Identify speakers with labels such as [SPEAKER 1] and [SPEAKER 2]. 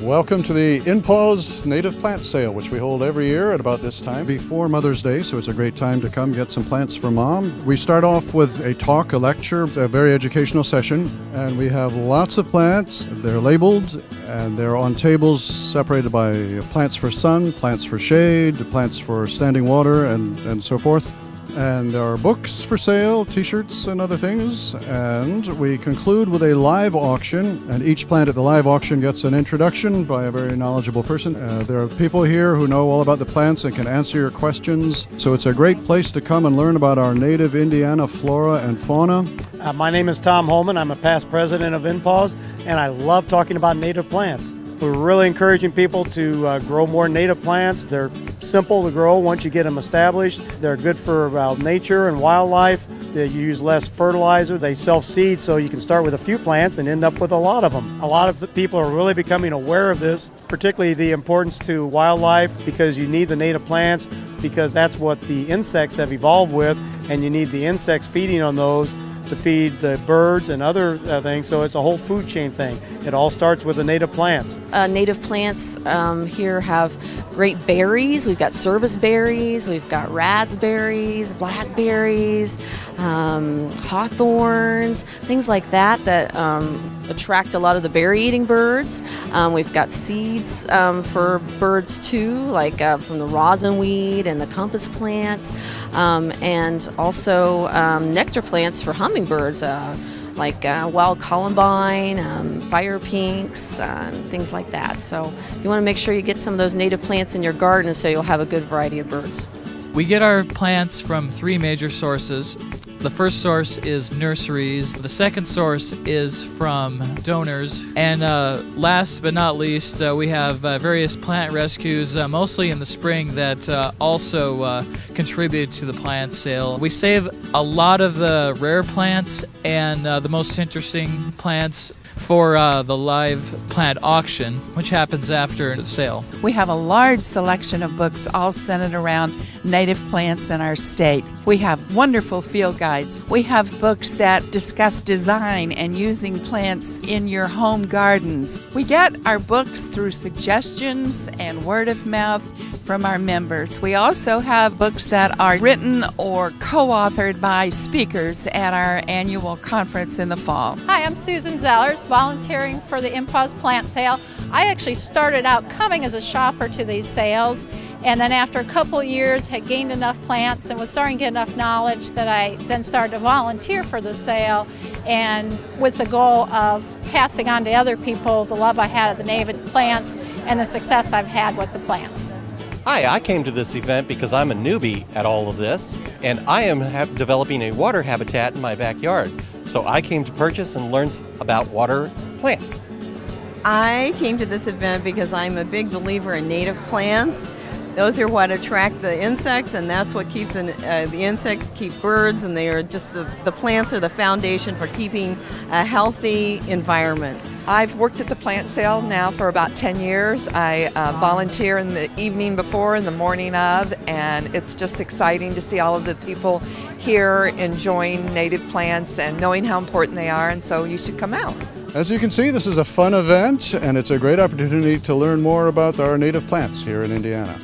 [SPEAKER 1] Welcome to the INPAWS Native Plant Sale, which we hold every year at about this time before Mother's Day, so it's a great time to come get some plants for Mom. We start off with a talk, a lecture, a very educational session, and we have lots of plants. They're labeled and they're on tables separated by plants for sun, plants for shade, plants for standing water, and so forth. And there are books for sale, t-shirts and other things, and we conclude with a live auction, and each plant at the live auction gets an introduction by a very knowledgeable person. There are people here who know all about the plants and can answer your questions, so it's a great place to come and learn about our native Indiana flora and fauna.
[SPEAKER 2] My name is Tom Holman. I'm a past president of INPAWS, and I love talking about native plants. We're really encouraging people to grow more native plants. They're simple to grow once you get them established. They're good for nature and wildlife. They use less fertilizer. They self-seed, so you can start with a few plants and end up with a lot of them. A lot of the people are really becoming aware of this, particularly the importance to wildlife, because you need the native plants because that's what the insects have evolved with, and you need the insects feeding on those to feed the birds and other things, so it's a whole food chain thing. It all starts with the native plants.
[SPEAKER 3] Native plants here have great berries. We've got service berries, we've got raspberries, blackberries, hawthorns, things like that attract a lot of the berry-eating birds. We've got seeds for birds too, like from the rosinweed and the compass plant, and also nectar plants for hummingbirds, like wild columbine, fire pinks, and things like that. So you want to make sure you get some of those native plants in your garden so you'll have a good variety of birds.
[SPEAKER 4] We get our plants from three major sources. The first source is nurseries, the second source is from donors, and last but not least, we have various plant rescues, mostly in the spring, that also contribute to the plant sale. We save a lot of the rare plants and the most interesting plants for the live plant auction, which happens after the sale.
[SPEAKER 5] We have a large selection of books all centered around native plants in our state. We have wonderful field guides. We have books that discuss design and using plants in your home gardens. We get our books through suggestions and word of mouth from our members. We also have books that are written or co-authored by speakers at our annual conference in the fall.
[SPEAKER 6] Hi, I'm Susan Zellers, volunteering for the INPAWS plant sale. I actually started out coming as a shopper to these sales, and then after a couple years had gained enough plants and was starting to get enough knowledge that I then started to volunteer for the sale, and with the goal of passing on to other people the love I had of the native plants and the success I've had with the plants.
[SPEAKER 7] Hi, I came to this event because I'm a newbie at all of this, and I am developing a water habitat in my backyard. So I came to purchase and learn about water plants.
[SPEAKER 8] I came to this event because I'm a big believer in native plants. Those are what attract the insects, and that's what keeps the insects keep birds, and they are just the plants are the foundation for keeping a healthy environment.
[SPEAKER 9] I've worked at the plant sale now for about 10 years. I volunteer in the evening before and the morning of, and it's just exciting to see all of the people here enjoying native plants and knowing how important they are, and so you should come out.
[SPEAKER 1] As you can see, this is a fun event, and it's a great opportunity to learn more about our native plants here in Indiana.